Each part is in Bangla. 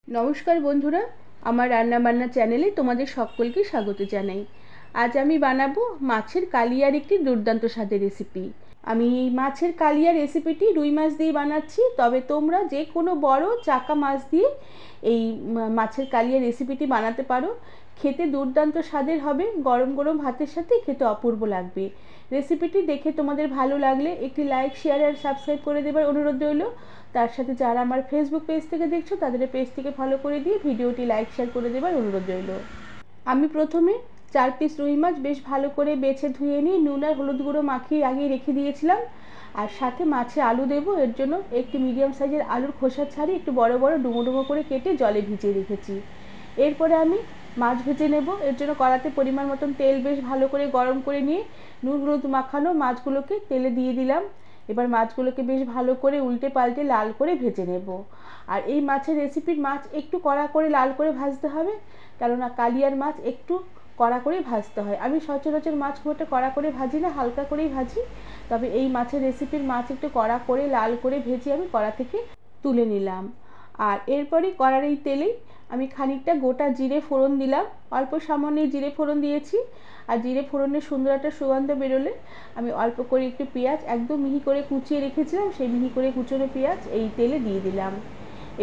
নমস্কার বন্ধুরা, আমার রান্নাবান্না চ্যানেলে তোমাদের সকলকে স্বাগত জানাই। আজ আমি বানাবো মাছের কালিয়ার একটি দুর্দান্ত স্বাদের রেসিপি। আমি এই মাছের কালিয়া রেসিপিটি রুই মাছ দিয়ে বানাচ্ছি, তবে তোমরা যে কোনো বড় চাকা মাছ দিয়ে এই মাছের কালিয়া রেসিপিটি বানাতে পারো। খেতে দুর্দান্ত স্বাদের হবে, গরম গরম ভাতের সাথে খেতে অপূর্ব লাগবে। রেসিপিটি দেখে তোমাদের ভালো লাগলে একটি লাইক, শেয়ার আর সাবস্ক্রাইব করে দেবার অনুরোধ রইল। তার সাথে যারা আমার ফেসবুক পেজ থেকে দেখছো তাদের পেজটিকে ফলো করে দিয়ে ভিডিওটি লাইক, শেয়ার করে দেবার অনুরোধ রইল। আমি প্রথমে 4 পিস রুই মাছ বেশ ভালো করে বেছে ধুয়ে নিয়ে নুন আর হলুদ গুঁড়ো মাখিয়ে আগেই রেখে দিয়েছিলাম। আর সাথে মাছে আলু দেবো, এর জন্য একটি মিডিয়াম সাইজের আলুর খোসা ছাড়িয়ে একটু বড় বড় ডুমো ডুমো করে কেটে জলে ভিজিয়ে রেখেছি। এরপরে আমি মাছ ভেজে নেব। এর জন্য কড়াতে পরিমাণ মতন তেল বেশ ভালো করে গরম করে নিয়ে নুন হলুদ মাখানো মাছগুলোকে তেলে দিয়ে দিলাম। এবার মাছগুলোকে বেশ ভালো করে উল্টে পাল্টে লাল করে ভেজে নেব। আর এই মাছের রেসিপির মাছ একটু কড়া করে লাল করে ভাজতে হবে, কেননা কালিয়ার মাছ একটু কড়া করে ভাজতে হয়। আমি সচরাচর মাছ খুব একটা কড়া করে ভাজি না, হালকা করেই ভাজি। তবে এই মাছের রেসিপির মাছ একটু কড়া করে লাল করে ভেজে আমি কড়া থেকে তুলে নিলাম। আর এরপরই কড়ার এই তেলেই আমি খানিকটা গোটা জিরে ফোড়ন দিলাম। অল্প সামান্য জিরে ফোড়ন দিয়েছি। আর জিরে ফোড়নের সুন্দর একটা সুগন্ধ বেরোলে আমি অল্প করে একটু পেঁয়াজ একদম মিহি করে কুচিয়ে রেখেছিলাম, সেই মিহি করে কুচনো পেঁয়াজ এই তেলে দিয়ে দিলাম।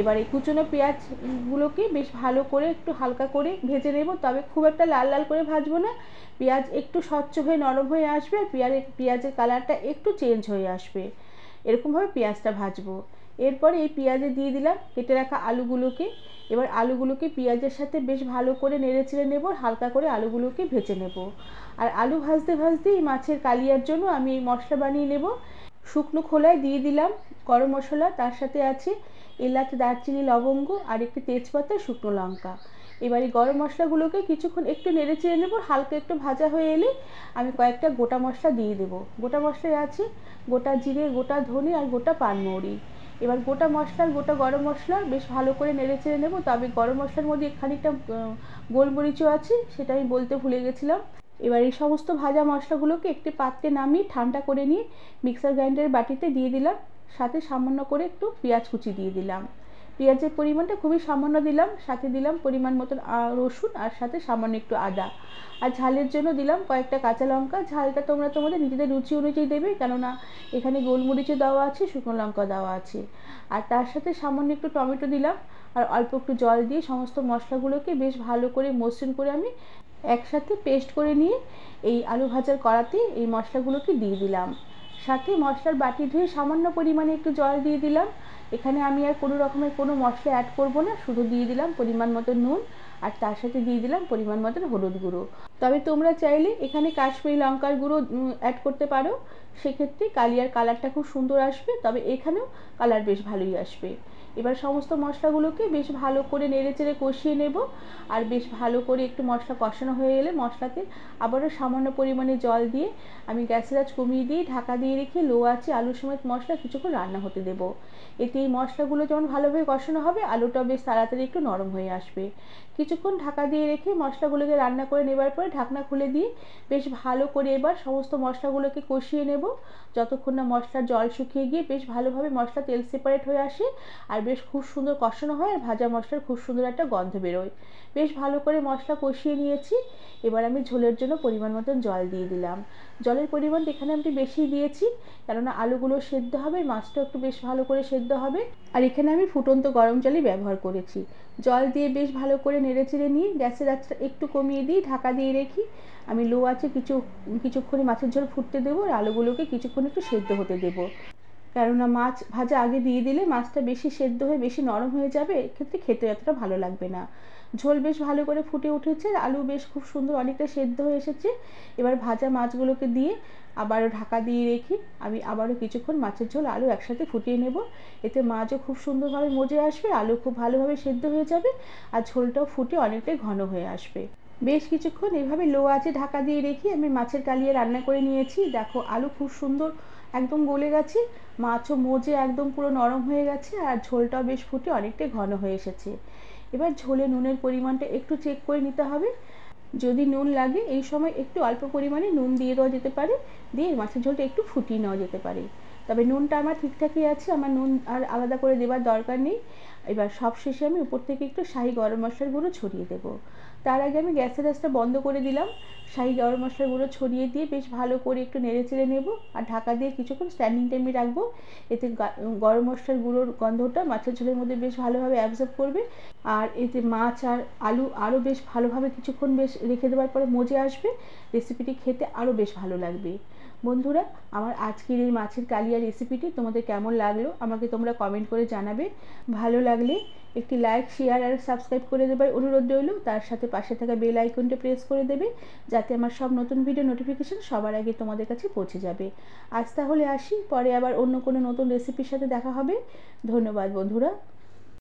এবার এই কুচনো পেঁয়াজগুলোকে বেশ ভালো করে একটু হালকা করে ভেজে নেব, তবে খুব একটা লাল লাল করে ভাজবো না। পেঁয়াজ একটু স্বচ্ছ হয়ে নরম হয়ে আসবে, আর পেঁয়াজের কালারটা একটু চেঞ্জ হয়ে আসবে, এরকমভাবে পেঁয়াজটা ভাজবো। এরপরে এই পেঁয়াজে দিয়ে দিলাম কেটে রাখা আলুগুলোকে। এবার আলুগুলোকে পেঁয়াজের সাথে বেশ ভালো করে নেড়ে চেড়ে নেব, হালকা করে আলুগুলোকে ভেজে নেব। আর আলু ভাজতে ভাজতে এই মাছের কালিয়ার জন্য আমি এই মশলা বানিয়ে নেব। শুকনো খোলায় দিয়ে দিলাম গরম মশলা, তার সাথে আছে এলাচ, দারচিনি, লবঙ্গ আর একটি তেজপাতা, শুকনো লঙ্কা। এবার এই গরম মশলাগুলোকে কিছুক্ষণ একটু নেড়ে চেড়ে নেব। হালকা একটু ভাজা হয়ে এলে আমি কয়েকটা গোটা মশলা দিয়ে দেবো। গোটা মশলায় আছে গোটা জিরে, গোটা ধনে আর গোটা পানমৌরি। এবার গোটা মশলার গোটা গরম মশলা বেশ ভালো করে নেড়ে চেড়ে নেব। তবে গরম মশলার মধ্যে খানিকটা গোলমরিচও আছে, সেটা আমি বলতে ভুলে গেছিলাম। এবার এই সমস্ত ভাজা মশলাগুলোকে একটি পাত্রে নামিয়ে ঠান্ডা করে নিয়ে মিক্সার গ্রাইন্ডারের বাটিতে দিয়ে দিলাম। সাথে সামান্য করে একটু পেঁয়াজ কুচি দিয়ে দিলাম। পেঁয়াজের পরিমাণটা খুবই সামান্য দিলাম। সাথে দিলাম পরিমাণ মতন রসুন, আর সাথে সামান্য একটু আদা। আর ঝালের জন্য দিলাম কয়েকটা কাঁচা লঙ্কা। ঝালটা তোমরা তোমাদের নিজেদের রুচি অনুযায়ী দেবে, কেননা এখানে গোলমরিচও দেওয়া আছে, শুকনো লঙ্কা দেওয়া আছে। আর তার সাথে সামান্য একটু টমেটো দিলাম। আর অল্প একটু জল দিয়ে সমস্ত মশলাগুলোকে বেশ ভালো করে মসৃণ করে আমি একসাথে পেস্ট করে নিয়ে এই আলু ভাজার কড়াতে এই মশলাগুলোকে দিয়ে দিলাম। সাথে মশলার বাটি ধুয়ে সামান্য পরিমাণে একটু জল দিয়ে দিলাম। এখানে আমি আর কোনো রকমের কোনো মশলা অ্যাড করব না, শুধু দিয়ে দিলাম পরিমাণ মতো নুন, আর তার সাথে দিয়ে দিলাম পরিমাণ মতো হলুদ গুঁড়ো। তবে তোমরা চাইলে এখানে কাশ্মীরি লঙ্কার গুঁড়ো অ্যাড করতে পারো, সেক্ষেত্রে কালিয়ার কালারটা খুব সুন্দর আসবে। তবে এখানেও কালার বেশ ভালোই আসবে। এবার সমস্ত মশলাগুলোকে বেশ ভালো করে নেড়ে চেড়ে কষিয়ে নেব। আর বেশ ভালো করে একটু মশলা কষানো হয়ে এলে মশলাতে আবারও সামান্য পরিমাণে জল দিয়ে আমি গ্যাসের আঁচ কমিয়ে দিয়ে ঢাকা দিয়ে রেখে লো আঁচে আলু সমেত মশলা কিছুক্ষণ রান্না হতে দেব। এতে এই মশলাগুলো যেমন ভালোভাবে কষানো হবে, আলুটা বেশ তাড়াতাড়ি একটু নরম হয়ে আসবে। কিছুক্ষণ ঢাকা দিয়ে রেখে মশলাগুলোকে রান্না করে নেবার পরে ঢাকনা খুলে দিয়ে বেশ ভালো করে এবার সমস্ত মশলাগুলোকে কষিয়ে নেব, যতক্ষণ না মশলার জল শুকিয়ে গিয়ে বেশ ভালোভাবে মশলা তেল সেপারেট হয়ে আসে, আর বেশ খুব সুন্দর কষানো হয়, আর ভাজা মশলার খুব সুন্দর একটা গন্ধ বেরোয়। বেশ ভালো করে মশলা কষিয়ে নিয়েছি। এবার আমি ঝোলের জন্য পরিমাণ মতন জল দিয়ে দিলাম। জলের পরিমাণটা এখানে আমি বেশি দিয়েছি, কেননা আলুগুলো সেদ্ধ হবে, মাছটা একটু বেশ ভালো করে সেদ্ধ হবে। আর এখানে আমি ফুটন্ত গরম জলই ব্যবহার করেছি। জল দিয়ে বেশ ভালো করে নেড়ে চেড়ে নিয়ে গ্যাসের আঁচটা একটু কমিয়ে দিয়ে ঢাকা দিয়ে রেখি আমি লো আঁচে কিছুক্ষণই মাছের ঝোল ফুটতে দেবো, আর আলুগুলোকে কিছুক্ষণ একটু সেদ্ধ হতে দেবো। কেননা মাছ ভাজা আগে দিয়ে দিলে মাছটা বেশি সেদ্ধ হয়ে বেশি নরম হয়ে যাবে, এক্ষেত্রে খেতে এতটা ভালো লাগবে না। ঝোল বেশ ভালো করে ফুটে উঠেছে, আলু বেশ খুব সুন্দর অনেকটা সেদ্ধ হয়ে এসেছে। এবার ভাজা মাছগুলোকে দিয়ে আবারও ঢাকা দিয়ে রেখে আমি আবারও কিছুক্ষণ মাছের ঝোল আলু একসাথে ফুটিয়ে নেব। এতে মাছও খুব সুন্দরভাবে মজে আসবে, আলু খুব ভালোভাবে সেদ্ধ হয়ে যাবে, আর ঝোলটাও ফুটে অনেকটাই ঘন হয়ে আসবে। বেশ কিছুক্ষণ এভাবে লো আঁচে ঢাকা দিয়ে রেখে আমি মাছের কালিয়া রান্না করে নিয়েছি। দেখো আলু খুব সুন্দর একদম গলে গেছে, মাছও মজে একদম পুরো নরম হয়ে গেছে, আর ঝোলটাও বেশ ফুটে অনেকটাই ঘন হয়ে এসেছে। এবার ঝোলে নুনের পরিমাণটা একটু চেক করে নিতে হবে। যদি নুন লাগে এই সময় একটু অল্প পরিমাণে নুন দিয়ে দেওয়া যেতে পারে, দিয়ে মাছের ঝোলটা একটু ফুটিয়ে নেওয়া যেতে পারে। তবে নুনটা আমার ঠিকঠাকই আছে, আমার নুন আর আলাদা করে দেবার দরকার নেই। এবার সব শেষে আমি উপর থেকে একটু শাহি গরম মশলার গুঁড়ো ছড়িয়ে দেবো। তার আগে আমি গ্যাসের আঁচটা বন্ধ করে দিলাম। শাহি গরম মশলার গুঁড়ো ছড়িয়ে দিয়ে বেশ ভালো করে একটু নেড়ে চেড়ে নেব আর ঢাকা দিয়ে কিছুক্ষণ স্ট্যান্ডিং টাইমে রাখবো। এতে গরম মশলার গুঁড়োর গন্ধটা মাছের ঝোলের মধ্যে বেশ ভালোভাবে অ্যাবজর্ব করবে, আর এতে মাছ আর আলু আরও বেশ ভালোভাবে কিছুক্ষণ বেশ রেখে দেওয়ার পরে মজে আসবে। রেসিপিটি খেতে আরও বেশ ভালো লাগবে। বন্ধুরা, আমার আজকের এই মাছের কালিয়া রেসিপিটি তোমাদের কেমন লাগলো আমাকে তোমরা কমেন্ট করে জানাবে। ভালো লাগলে একটি লাইক, শেয়ার আর সাবস্ক্রাইব করে দেবার অনুরোধ রইল। তার সাথে পাশে থাকা বেল আইকনটা প্রেস করে দেবে, যাতে আমার সব নতুন ভিডিও নোটিফিকেশান সবার আগে তোমাদের কাছে পৌঁছে যাবে। আজ তাহলে আসি, পরে আবার অন্য কোনো নতুন রেসিপির সাথে দেখা হবে। ধন্যবাদ বন্ধুরা।